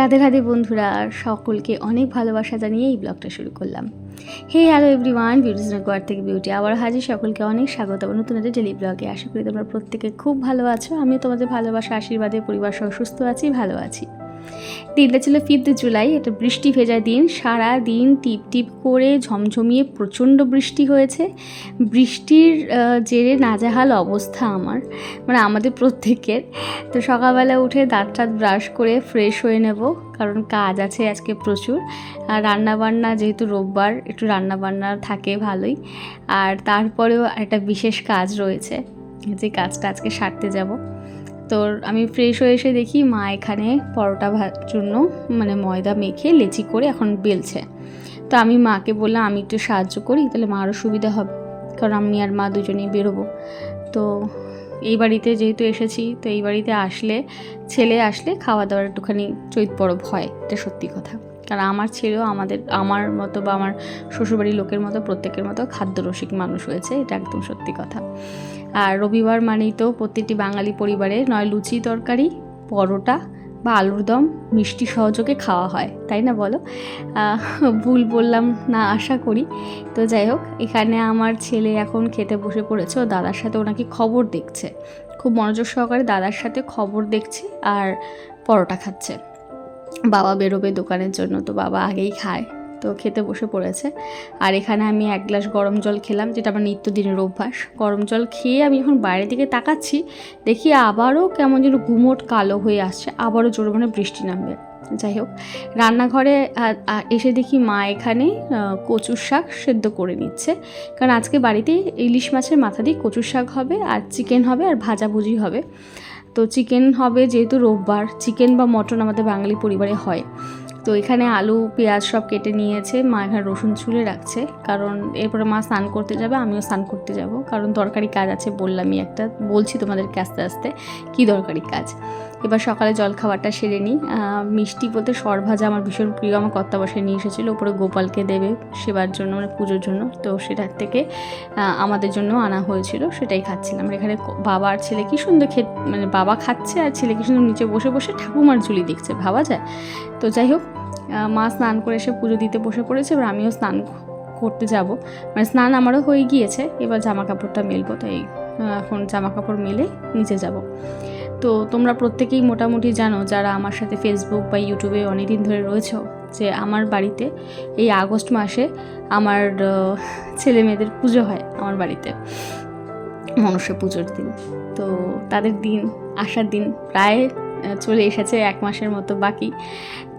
রাধে রাধে বন্ধুরা, সকলকে অনেক ভালোবাসা জানিয়ে এই ব্লগটা শুরু করলাম। হে হ্যালো এভরিওয়ান, বিউটিজ নগর থেকে বিউটি আবার হাজির। সকলকে অনেক স্বাগত নতুন একটা ডেলি ব্লগে। আশা করি তোমরা প্রত্যেকে খুব ভালো আছো। আমিও তোমাদের ভালোবাসা আশীর্বাদে পরিবার সহ সুস্থ আছি, ভালো আছি। দিনটা ছিল 5 জুলাই, একটা বৃষ্টি ভেজা দিন। সারা দিন টিপ টিপ করে ঝমঝমিয়ে প্রচণ্ড বৃষ্টি হয়েছে। বৃষ্টির জেরে নাজেহাল অবস্থা আমার, মানে আমাদের প্রত্যেকের। তো সকালবেলা উঠে দাঁত টাত ব্রাশ করে ফ্রেশ হয়ে নেব, কারণ কাজ আছে আজকে প্রচুর। আর রান্নাবান্না, যেহেতু রোববার একটু রান্নাবান্না থাকে ভালোই। আর তারপরেও একটা বিশেষ কাজ রয়েছে, যে কাজটা আজকে সারতে যাব। তো আমি ফ্রেশ হয়ে এসে দেখি মা এখানে পরোটা জন্য মানে ময়দা মেখে লেচি করে এখন বেলছে। তো আমি মাকে বললাম আমি একটু সাহায্য করি, তাহলে মারও সুবিধা হবে, কারণ আমি আর মা দুজনেই বেরোবো। তো এই বাড়িতে যেহেতু এসেছি, তো এই বাড়িতে আসলে ছেলে আসলে খাওয়া দাওয়ার একটুখানি চৈত পরব হয়, এটা সত্যি কথা। কারণ আমার ছেলেও আমার মতো বা আমার শ্বশুরবাড়ির লোকের মতো প্রত্যেকের মতো খাদ্যরসিক মানুষ হয়েছে, এটা একদম সত্যি কথা। আর রবিবার মানেই তো প্রত্যেকটি বাঙালি পরিবারে নয় লুচি তরকারি, পরোটা বা আলুর দম মিষ্টি সহযোগে খাওয়া হয়, তাই না বলো? ভুল বললাম না আশা করি। তো যাই হোক, এখানে আমার ছেলে এখন খেতে বসে পড়েছে, ও দাদার সাথে ওনাকে খবর দেখছে, খুব মনোযোগ সহকারে দাদার সাথে খবর দেখছে আর পরোটা খাচ্ছে। বাবা বেরোবে দোকানের জন্য, তো বাবা আগেই খায়, তো খেতে বসে পড়েছে। আর এখানে আমি 1 গ্লাস গরম জল খেলাম, যেটা আমার নিত্যদিনের অভ্যাস। গরম জল খেয়ে আমি যখন বাইরের দিকে তাকাচ্ছি, দেখি আবারও কেমন যেন গুমোট কালো হয়ে আসছে, আবারও জোরে মানে বৃষ্টি নামবে। যাই হোক, রান্নাঘরে এসে দেখি মা এখানে কচুর শাক সেদ্ধ করে নিচ্ছে, কারণ আজকে বাড়িতে ইলিশ মাছের মাথা দিয়ে কচুর শাক হবে, আর চিকেন হবে, আর ভাজাভুজি হবে। তো চিকেন হবে, যেহেতু রোববার চিকেন বা মটন আমাদের বাঙালি পরিবারে হয়। তো এখানে আলু পেঁয়াজ সব কেটে নিয়েছে মা, এখানে রসুন ছুলে রাখছে, কারণ এরপরে মা স্নান করতে যাবে, আমিও স্নান করতে যাব, কারণ দরকারি কাজ আছে বললামই একটা, বলছি তোমাদেরকে আস্তে আস্তে কী দরকারি কাজ। এবার সকালে জলখাবারটা সেরে নিই। মিষ্টি বলতে সরভাজা আমার ভীষণ প্রিয়, আমার কর্তাবশাই নিয়ে এসেছিলো, ওপরে গোপালকে দেবে সেবার জন্য, মানে পুজোর জন্য। তো সেটার থেকে আমাদের জন্য আনা হয়েছিল, সেটাই খাচ্ছিলাম। এখানে বাবা আর ছেলে কী সুন্দর মানে বাবা খাচ্ছে আর ছেলে কী সুন্দর নিচে বসে বসে ঠাকুমার ঝুলি দেখছে, ভাবা যায়। তো যাই হোক, মা স্নান করে এসে পুজো দিতে বসে পড়েছে, এবার আমিও স্নান করতে যাব, মানে স্নান আমারও হয়ে গিয়েছে, এবার জামা কাপড়টা মেলবো, তাই এখন জামা কাপড় মেলে নিচে যাব। তো তোমরা প্রত্যেকেই মোটামুটি জানো, যারা আমার সাথে ফেসবুক বা ইউটিউবে অনেক দিন ধরে রয়েছো, যে আমার বাড়িতে এই আগস্ট মাসে আমার ছেলে মেয়েদের পুজো হয় আমার বাড়িতে, মনসা পুজোর দিন। তো তাদের দিন আসার দিন প্রায় চলে এসেছে, 1 মাসের মতো বাকি।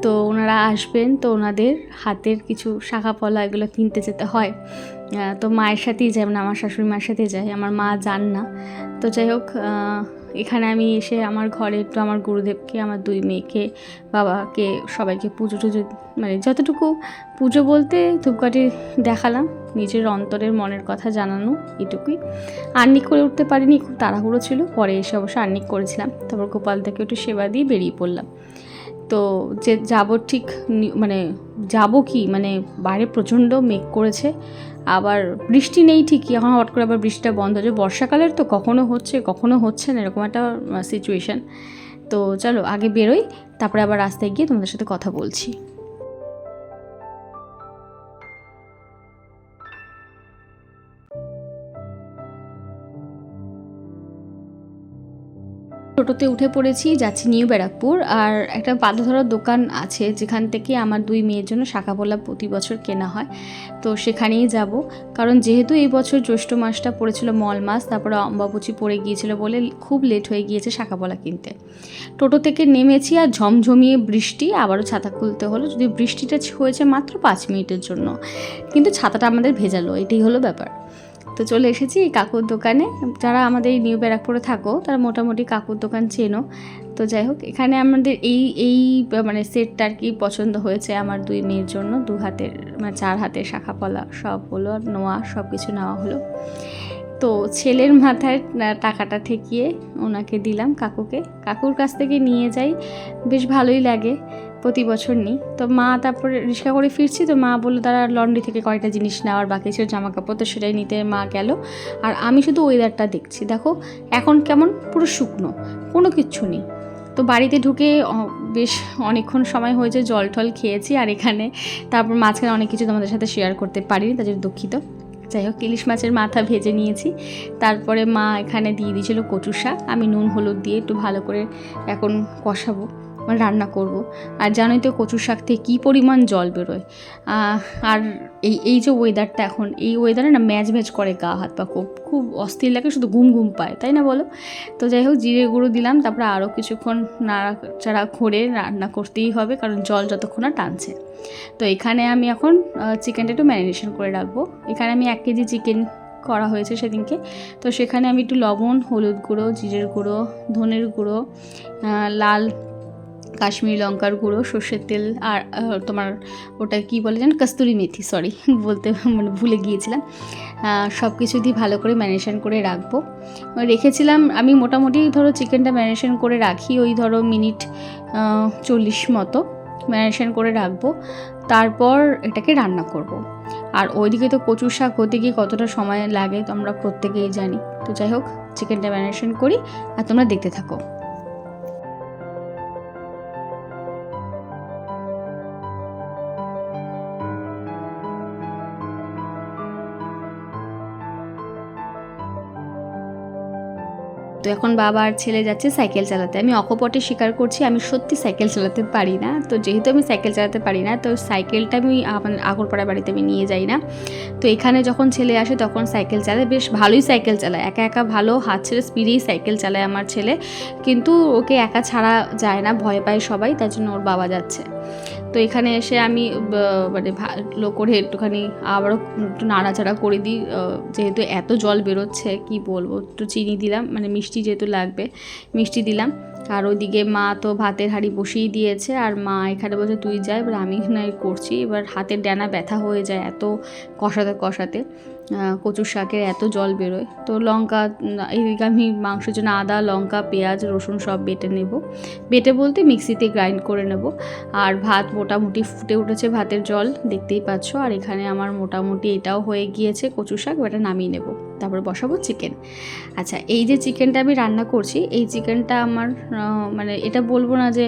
তো ওনারা আসবেন, তো ওনাদের হাতের কিছু শাখা পলা এগুলো কিনতে যেতে হয়। তো মায়ের সাথেই যাই, মানে আমার শাশুড়ি মায়ের সাথে যাই, আমার মা যান না। তো যাই হোক, এখানে আমি এসে আমার ঘরে একটু আমার গুরুদেবকে, আমার 2 মেয়েকে, বাবাকে, সবাইকে পুজো টুজো, মানে যতটুকু পুজো বলতে ধূপকাঠি দেখালাম, নিজের অন্তরের মনের কথা জানানো, এটুকুই। আর্নিক করে উঠতে পারিনি, খুব তাড়াহুড়ো ছিল, পরে এসে অবশ্য আর্নিক করেছিলাম। তারপর গোপালদাকে একটু সেবা দিয়ে বেরিয়ে পড়লাম। তো যে যাব ঠিক, মানে যাব কি, মানে বাইরে প্রচণ্ড মেঘ করেছে, আবার বৃষ্টি নেই ঠিকই, এখন হট করে আবার বৃষ্টিটা বন্ধ হয়েছে। বর্ষাকালের তো কখনো হচ্ছে কখনো হচ্ছে না, এরকম একটা সিচুয়েশান। তো চলো আগে বেরোই, তারপরে আবার রাস্তায় গিয়ে তোমাদের সাথে কথা বলছি। টোটোতে উঠে পড়েছি, যাচ্ছি নিউ ব্যারাকপুর। আর একটা পাতা ধরার দোকান আছে, যেখান থেকে আমার 2 মেয়ের জন্য শাঁখাপোলা প্রতি বছর কেনা হয়, তো সেখানেই যাব। কারণ যেহেতু এই বছর জ্যৈষ্ঠ মাসটা পড়েছিল মল মাস, তারপরে অম্বাবুচি পড়ে গিয়েছিল বলে খুব লেট হয়ে গিয়েছে শাঁখাপোলা কিনতে। টোটো থেকে নেমেছি আর ঝমঝমিয়ে বৃষ্টি, আবারও ছাতা খুলতে হলো, যদি বৃষ্টিটা হয়েছে মাত্র 5 মিনিটের জন্য, কিন্তু ছাতাটা আমাদের ভেজালো, এটাই হলো ব্যাপার। তো চলে এসেছি এই কাকুর দোকানে। যারা আমাদের এই নিউ ব্যারাকপুরে থাকো, তারা মোটামুটি কাকুর দোকান চেনো। তো যাই হোক, এখানে আমাদের এই মানে সেটটা আর কি পছন্দ হয়েছে আমার 2 মেয়ের জন্য। 2 হাতের মানে 4 হাতের শাঁখাপলা সব হলো, নোয়া সব কিছু নেওয়া হলো। তো ছেলের মাথায় টাকাটা ঠেকিয়ে ওনাকে দিলাম কাকুকে, কাকুর কাছ থেকে নিয়ে যাই, বেশ ভালোই লাগে, প্রতি বছর নিই। তো মা তারপরে রিক্সা করে ফিরছি, তো মা বললো তারা লন্ড্রি থেকে কয়টা জিনিস নেওয়ার বাকি ছিল, জামা কাপড়, তো সেটাই নিতে মা গেল। আর আমি শুধু ওয়েদারটা দেখছি, দেখো এখন কেমন পুরো শুকনো, কোনো কিচ্ছু নেই। তো বাড়িতে ঢুকে বেশ অনেকক্ষণ সময় হয়েছে জল টল খেয়েছি, আর এখানে তারপর মাঝখানে অনেক কিছু তোমাদের সাথে শেয়ার করতে পারিনি, তার জন্য দুঃখিত। যাই হোক, ইলিশ মাছের মাথা ভেজে নিয়েছি, তারপরে মা এখানে দিয়ে দিয়েছিল কচু শাক, আমি নুন হলুদ দিয়ে একটু ভালো করে এখন কষাবো, মানে রান্না করব। আর জানোই তো কচু শাক থেকে কী পরিমাণ জল বেরোয়, আর এই যে ওয়েদারটা এখন, এই ওয়েদারে না ম্যাজ ম্যাজ করে গা হাত পা, খুব অস্থির লাগে, শুধু ঘুম ঘুম পায়, তাই না বলো? তো যাই হোক, জিরে গুঁড়ো দিলাম, তারপরে আরও কিছুক্ষণ নাড়াচাড়া করে রান্না করতেই হবে, কারণ জল যতক্ষণ না টানছে। তো এখানে আমি এখন চিকেনটা একটু ম্যারিনেশন করে রাখবো। এখানে আমি 1 কেজি চিকেন করা হয়েছে সেদিনকে, তো সেখানে আমি একটু লবণ, হলুদ গুঁড়ো, জিরের গুঁড়ো, ধনের গুঁড়ো, লাল কাশ্মীরি লঙ্কার গুঁড়ো, সর্ষের তেল, আর তোমার ওটা কী বলে জান, কস্তুরি মেথি, সরি বলতে মানে ভুলে গিয়েছিলাম, সব কিছু দিয়ে ভালো করে ম্যারিনেশন করে রাখবো। রেখেছিলাম আমি মোটামুটি, ধরো চিকেনটা ম্যারিনেশন করে রাখি ওই ধরো মিনিট 40 মতো ম্যারিনেশন করে রাখবো, তারপর এটাকে রান্না করব। আর ওইদিকে তো কচু শাক হতে গিয়ে কতটা সময় লাগে তোমরা প্রত্যেকেই জানি। তো যাই হোক, চিকেনটা ম্যারিনেশন করি আর তোমরা দেখতে থাকো। তো এখন বাবা আর ছেলে যাচ্ছে সাইকেল চালাতে। আমি অকপটে স্বীকার করছি, আমি সত্যি সাইকেল চালাতে পারি না। তো যেহেতু আমি সাইকেল চালাতে পারি না, তো সাইকেলটা আমি আগরপাড়া বাড়িতে আমি নিয়ে যাই না। তো এখানে যখন ছেলে আসে তখন সাইকেল চালায়, বেশ ভালোই সাইকেল চালায়, একা একা ভালো হাত ছেড়ে স্পিডেই সাইকেল চালায় আমার ছেলে, কিন্তু ওকে একা ছাড়া যায় না, ভয় পায় সবাই, তার জন্য ওর বাবা যাচ্ছে। তো এখানে এসে আমি মানে ভালো করে একটুখানি আবারও একটু নাড়াচাড়া করে দিই, যেহেতু এত জল বেরোচ্ছে কি বলবো, একটু চিনি দিলাম, মানে মিষ্টি যেহেতু লাগবে মিষ্টি দিলাম। আর ওইদিকে মা তো ভাতের হাঁড়ি বসিয়ে দিয়েছে, আর মা এখানে বলছে তুই যা, এবার আমি নাই করছি। এবার হাতের ডানা ব্যথা হয়ে যায় এত কষাতে কষাতে, কচু শাকের এত জল বেরোয়। তো লঙ্কা, এদিকে আমি মাংসের জন্য আদা, লঙ্কা, পেঁয়াজ, রসুন সব বেটে নেব, বেটে বলতে মিক্সিতে গ্রাইন্ড করে নেব। আর ভাত মোটামুটি ফুটে উঠেছে, ভাতের জল দেখতেই পাচ্ছ। আর এখানে আমার মোটামুটি এটাও হয়ে গিয়েছে কচু শাক, এটা নামিয়ে নেব, তারপরে বসাবো চিকেন। আচ্ছা, এই যে চিকেনটা আমি রান্না করছি, এই চিকেনটা আমার মানে এটা বলবো না যে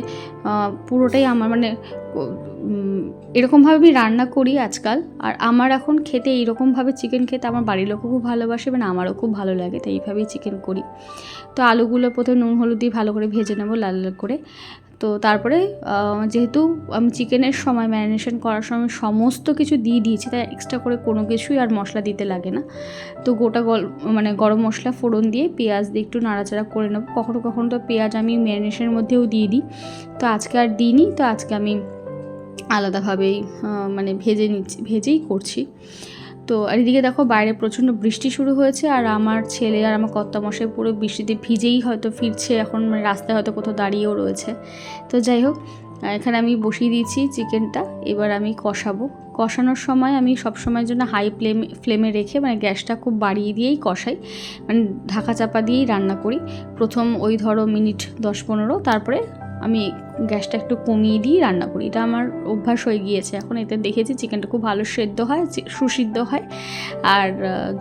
পুরোটাই আমার, মানে এরকমভাবে আমি রান্না করি আজকাল। আর আমার এখন খেতে এইরকমভাবে চিকেন খেতে আমার বাড়ির লোকও খুব ভালোবাসে, মানে আমারও খুব ভালো লাগে, তাই এইভাবেই চিকেন করি। তো আলুগুলো প্রথমে নুন হলুদ দিয়ে ভালো করে ভেজে নেবো লাল লাল করে। তো তারপরে যেহেতু আমি চিকেনের সময় ম্যারিনেশন করার সময় সমস্ত কিছু দিয়ে দিয়েছি, তাই এক্সট্রা করে কোনো কিছুই আর মশলা দিতে লাগে না। তো গোটা মানে গরম মশলা ফোড়ন দিয়ে পেঁয়াজ দিয়ে একটু নাড়াচাড়া করে নেবো। কখনো কখনো তো পেঁয়াজ আমি ম্যারিনেশনের মধ্যেও দিয়ে দিই, তো আজকে আর দিইনি। তো আজকে আমি আলাদাভাবেই মানে ভেজেই করছি। তো আর এদিকে দেখো বাইরে প্রচণ্ড বৃষ্টি শুরু হয়েছে, আর আমার ছেলে আর আমার কর্তামশাই পুরো বৃষ্টিতে ভিজেই হয়তো ফিরছে এখন, মানে রাস্তায় হয়তো কোথাও দাঁড়িয়েও রয়েছে। তো যাই হোক, এখানে আমি বসিয়ে দিয়েছি চিকেনটা, এবার আমি কষাবো। কষানোর সময় আমি সবসময়ের জন্য হাই ফ্লেমে রেখে, মানে গ্যাসটা খুব বাড়িয়ে দিয়েই কষাই, মানে ঢাকা চাপা দিয়েই রান্না করি। প্রথম ওই ধরো মিনিট 10-15, তারপরে আমি গ্যাসটা একটু কমিয়ে দিয়ে রান্না করি। এটা আমার অভ্যাস হয়ে গিয়েছে এখন, এতে দেখেছি চিকেনটা খুব ভালো সেদ্ধ হয়, সুসিদ্ধ হয়, আর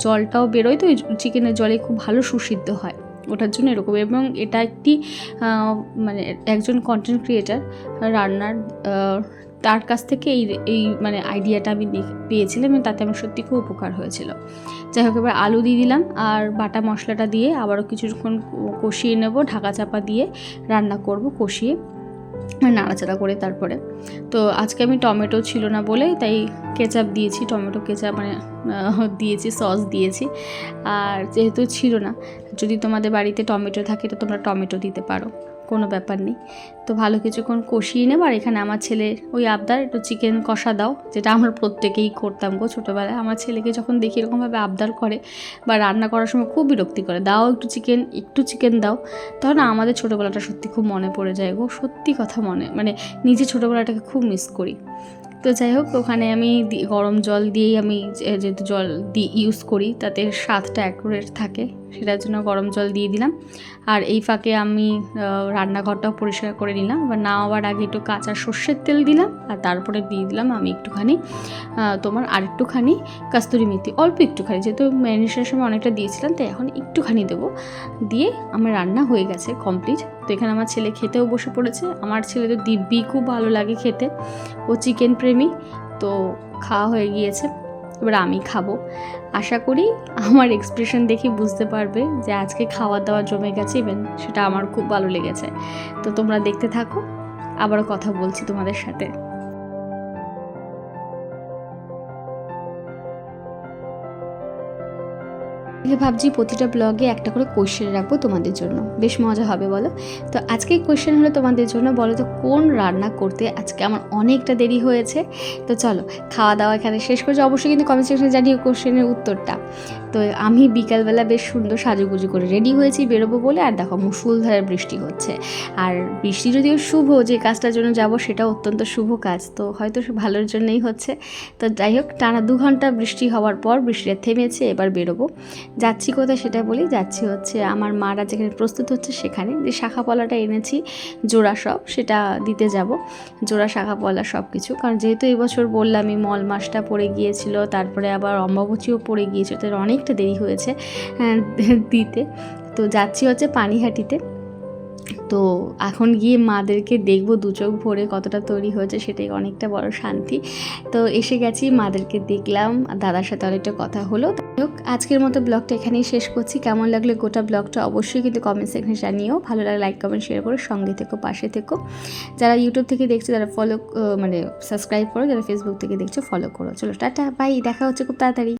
জলটাও বেরোয়, তো ওই চিকেনের জলে খুব ভালো সুসিদ্ধ হয়, ওটার জন্য এরকম। এবং এটা একটি মানে একজন কন্টেন্ট ক্রিয়েটার রান্নার, তার কাছ থেকে এই মানে আইডিয়াটা আমি পেয়েছিলাম, এবং তাতে আমার সত্যি খুব উপকার হয়েছিল। যাই হোক, এবার আলু দিয়ে দিলাম, আর বাটা মশলাটা দিয়ে আবারও কিছুক্ষণ কষিয়ে নেব, ঢাকা চাপা দিয়ে রান্না করব, কষিয়ে নাড়াচাড়া করে। তারপরে তো আজকে আমি টমেটো ছিল না বলে তাই কেচাপ দিয়েছি, টমেটো কেচাপ মানে দিয়েছি, সস দিয়েছি। আর যেহেতু ছিল না, যদি তোমাদের বাড়িতে টমেটো থাকে তো তোমরা টমেটো দিতে পারো, কোনো ব্যাপার নেই। তো ভালো কিছুক্ষণ কষিয়ে নেব। আর এখানে আমার ছেলে ওই আবদার, একটু চিকেন কষা দাও, যেটা আমরা প্রত্যেকেই করতাম গো ছোটোবেলায়। আমার ছেলেকে যখন দেখি এরকমভাবে আবদার করে বা রান্না করার সময় খুব বিরক্তি করে, দাও একটু চিকেন দাও, তখন আমাদের ছোটোবেলাটা সত্যি খুব মনে পড়ে যায় গো, সত্যি কথা মানে নিজের ছোটোবেলাটাকে খুব মিস করি। তো যাই হোক, ওখানে আমি গরম জল দিয়েই আমি যেহেতু জল ইউজ করি, তাতে স্বাদটা অ্যাকুরেট থাকে, সেটার জন্য গরম জল দিয়ে দিলাম। আর এই ফাঁকে আমি রান্নাঘরটাও পরিষ্কার করে নিলাম। এবার নামাবার আগে একটু কাঁচা সর্ষের তেল দিলাম, আর তারপরে দিয়ে দিলাম আমি একটুখানি আরেকটুখানি কস্তুরি মেথি, অল্প একটুখানি, যেহেতু ম্যারিনেশনের সময় অনেকটা দিয়েছিলাম তাই এখন একটুখানি দেবো। দিয়ে আমার রান্না হয়ে গেছে কমপ্লিট। তো এখানে আমার ছেলে খেতেও বসে পড়েছে। আমার ছেলে তো দিব্যি খুব ভালো লাগে খেতে, ও চিকেন প্রেমী। তো খাওয়া হয়ে গিয়েছে, এবার আমি খাবো। আশা করি আমার এক্সপ্রেশন দেখে বুঝতে পারবে যে আজকে খাওয়া দাওয়া জমে গেছে, ইভেন সেটা আমার খুব ভালো লেগেছে। তো তোমরা দেখতে থাকো, আবারও কথা বলছি তোমাদের সাথে। ভাবছি প্রতিটা ব্লগে একটা করে কোয়েশ্চেন রাখবো তোমাদের জন্য, বেশ মজা হবে বলো। তো আজকে কোয়েশ্চেন হলো তোমাদের জন্য, বলো তো কোন রান্না করতে আজকে আমার অনেকটা দেরি হয়েছে। তো চলো খাওয়া দাওয়া এখানে শেষ করছি। অবশ্যই কিন্তু কমেন্ট সেকশনে জানিও কোয়েশ্চেনের উত্তরটা। তো আমি বিকালবেলা বেশ সুন্দর সাজুগুজু করে রেডি হয়েছি বেরোবো বলে, আর দেখো মুষলধারে বৃষ্টি হচ্ছে। আর বৃষ্টি যদিও শুভ, যে কাজটার জন্য যাব সেটা অত্যন্ত শুভ কাজ, তো হয়তো ভালোর জন্যই হচ্ছে। তো যাই হোক, টানা 2 ঘন্টা বৃষ্টি হওয়ার পর বৃষ্টিটা থেমেছে, এবার বেরোবো। যাচ্ছি কোথায় সেটা বলি, যাচ্ছি হচ্ছে আমার মারা যেখানে প্রস্তুত হচ্ছে সেখানে, যে শাখা পলাটা এনেছি জোড়া সব, সেটা দিতে যাব। জোড়া শাখা পলা সব কিছু, কারণ যেহেতু এবছর বললামই মল মাসটা পড়ে গিয়েছিল, তারপরে আবার অম্বাবতীও পড়ে গিয়েছিল, তাই অনেকটা দেরি হয়েছে দিতে। তো যাচ্ছি হচ্ছে পানিহাটিতে। তো এখন গিয়ে মাদেরকে দেখবো 2 চোখ ভরে কতটা তৈরি হয়েছে, সেটাই অনেকটা বড় শান্তি। তো এসে গেছি, মাদেরকে দেখলাম, দাদার সাথে অনেকটা কথা হলো। হোক, আজকের মতো ব্লগটা এখানেই শেষ করছি। কেমন লাগলো গোটা ব্লগটা অবশ্যই কিন্তু কমেন্ট সেকশনে জানিও। ভালো লাগলে লাইক কমেন্ট শেয়ার করো, সঙ্গে থেকো, পাশে থেকো। যারা ইউটিউব থেকে দেখছো তারা সাবস্ক্রাইব করো, যারা ফেসবুক থেকে দেখছো ফলো করো। চলো টাটা, বাই, দেখা হচ্ছে খুব তাড়াতাড়ি।